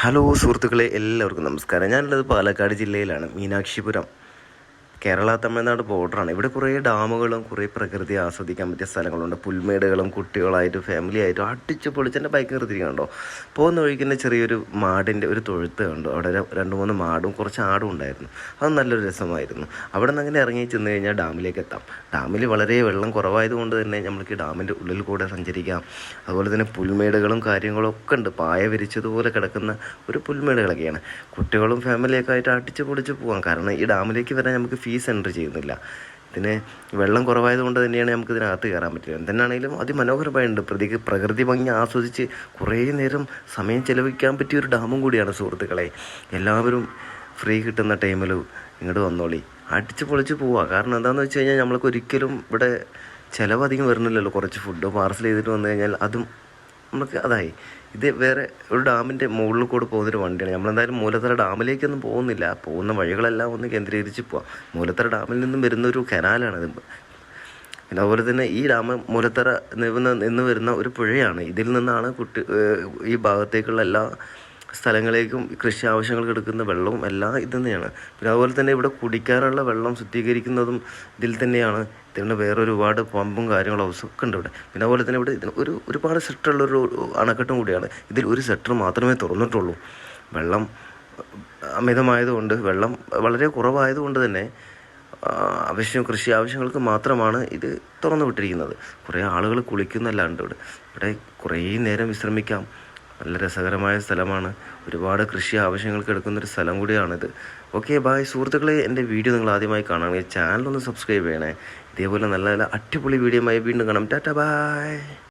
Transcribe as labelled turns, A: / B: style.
A: Hello സുഹൃത്തുക്കളെ, എല്ലാവർക്കും നമസ്കാരം. ഞാനുള്ളത് പാലക്കാട് ജില്ലയിലാണ്, മീനാക്ഷിപുരം. കേരള തമിഴ്നാട് ബോർഡറാണ്. ഇവിടെ കുറേ ഡാമുകളും കുറേ പ്രകൃതി ആസ്വദിക്കാൻ പറ്റിയ സ്ഥലങ്ങളുണ്ട്. പുൽമേടുകളും കുട്ടികളായിട്ടും ഫാമിലി ആയിട്ടും അടിച്ച് പൊളിച്ച് എൻ്റെ ബൈക്ക് നിർത്തിയിരിക്കണ്ടോ. പോകുന്ന വഴിക്ക് തന്നെ ചെറിയൊരു മാടിൻ്റെ ഒരു തൊഴുത്ത് കണ്ടു. അവിടെ 2-3 മാടും കുറച്ച് ആടും ഉണ്ടായിരുന്നു. അത് നല്ലൊരു രസമായിരുന്നു. അവിടെ നിന്ന് അങ്ങനെ ഇറങ്ങി ചെന്ന് കഴിഞ്ഞാൽ ഡാമിലേക്ക് എത്താം. ഡാമിൽ വളരെ വെള്ളം കുറവായതുകൊണ്ട് തന്നെ നമ്മൾക്ക് ഡാമിൻ്റെ ഉള്ളിൽ കൂടെ സഞ്ചരിക്കാം. അതുപോലെ തന്നെ പുൽമേടുകളും കാര്യങ്ങളും ഒക്കെ ഉണ്ട്. പായ വിരിച്ചതുപോലെ കിടക്കുന്ന ഒരു പുൽമേടുകളൊക്കെയാണ്. കുട്ടികളും ഫാമിലിയൊക്കെ ആയിട്ട് അടിച്ച് പൊളിച്ച് പോകാം. കാരണം ഈ ഡാമിലേക്ക് വരാൻ നമുക്ക് ഫീസ് എൻട്രി ചെയ്യുന്നില്ല. ഇതിന് വെള്ളം കുറവായതുകൊണ്ട് തന്നെയാണ് നമുക്ക് ഇതിനകത്ത് കയറാൻ പറ്റില്ല. എന്തെന്നാണെങ്കിലും അതിമനോഹരമായിട്ടുണ്ട്. പ്രകൃതി ഭംഗി ആസ്വദിച്ച് കുറേ നേരം സമയം ചെലവഴിക്കാൻ പറ്റിയ ഒരു ഡാമും കൂടിയാണ് സുഹൃത്തുക്കളെ. എല്ലാവരും ഫ്രീ കിട്ടുന്ന ടൈമിൽ ഇങ്ങോട്ട് വന്നോളി, അടിച്ച് പൊളിച്ച് പോവുക. കാരണം എന്താണെന്ന് വെച്ച് കഴിഞ്ഞാൽ നമ്മൾക്ക് ഒരിക്കലും ഇവിടെ ചിലവധികം വരുന്നില്ലല്ലോ. കുറച്ച് ഫുഡ് പാർസൽ ചെയ്തിട്ട് വന്നു കഴിഞ്ഞാൽ അതും നമുക്ക് അതായി. ഇത് വേറെ ഒരു ഡാമിൻ്റെ മുകളിൽ കൂടെ പോകുന്നൊരു വണ്ടിയാണ്. നമ്മളെന്തായാലും മൂലത്തറ ഡാമിലേക്കൊന്നും പോകുന്നില്ല. പോകുന്ന വഴികളെല്ലാം ഒന്ന് കേന്ദ്രീകരിച്ച് പോവാം. മൂലത്തറ ഡാമിൽ നിന്നും വരുന്നൊരു കനാലാണിത്. പിന്നെ അതുപോലെ തന്നെ ഈ ഡാം മൂലത്തറ നിന്ന് വരുന്ന ഒരു പുഴയാണ്. ഇതിൽ നിന്നാണ് ഈ ഭാഗത്തേക്കുള്ള എല്ലാ സ്ഥലങ്ങളിലേക്കും കൃഷി ആവശ്യങ്ങൾക്ക് എടുക്കുന്ന വെള്ളവും എല്ലാം ഇത് തന്നെയാണ്. പിന്നെ അതുപോലെ തന്നെ ഇവിടെ കുടിക്കാനുള്ള വെള്ളം ശുദ്ധീകരിക്കുന്നതും ഇതിൽ തന്നെയാണ്. ഇതിൻ്റെ വേറെ ഒരുപാട് പമ്പും കാര്യങ്ങളും ഹൗസൊക്കെ ഉണ്ട് ഇവിടെ. പിന്നെ അതുപോലെ തന്നെ ഇവിടെ ഇതിന് ഒരുപാട് സെക്ടറുള്ളൊരു അണക്കെട്ടും കൂടിയാണ്. ഇതിൽ ഒരു സെക്ടർ മാത്രമേ തുറന്നിട്ടുള്ളൂ. വെള്ളം അമിതമായതുകൊണ്ട്, വെള്ളം വളരെ കുറവായതുകൊണ്ട് തന്നെ കൃഷി ആവശ്യങ്ങൾക്ക് മാത്രമാണ് ഇത് തുറന്നു വിട്ടിരിക്കുന്നത്. കുറേ ആളുകൾ കുളിക്കുന്നല്ലാണ്ട് ഇവിടെ കുറേ നേരം വിശ്രമിക്കാം. നല്ല രസകരമായ സ്ഥലമാണ്. ഒരുപാട് കൃഷി ആവശ്യങ്ങൾക്ക് എടുക്കുന്നൊരു സ്ഥലം കൂടിയാണിത്. ഓക്കെ, ബായ് സുഹൃത്തുക്കളെ. എൻ്റെ വീഡിയോ നിങ്ങൾ ആദ്യമായി കാണുകയാണെങ്കിൽ ചാനലൊന്ന് സബ്സ്ക്രൈബ് ചെയ്യണേ. ഇതേപോലെ നല്ല നല്ല അടിപൊളി വീഡിയോയുമായി വീണ്ടും കാണാം. ടാറ്റ, ബായ്.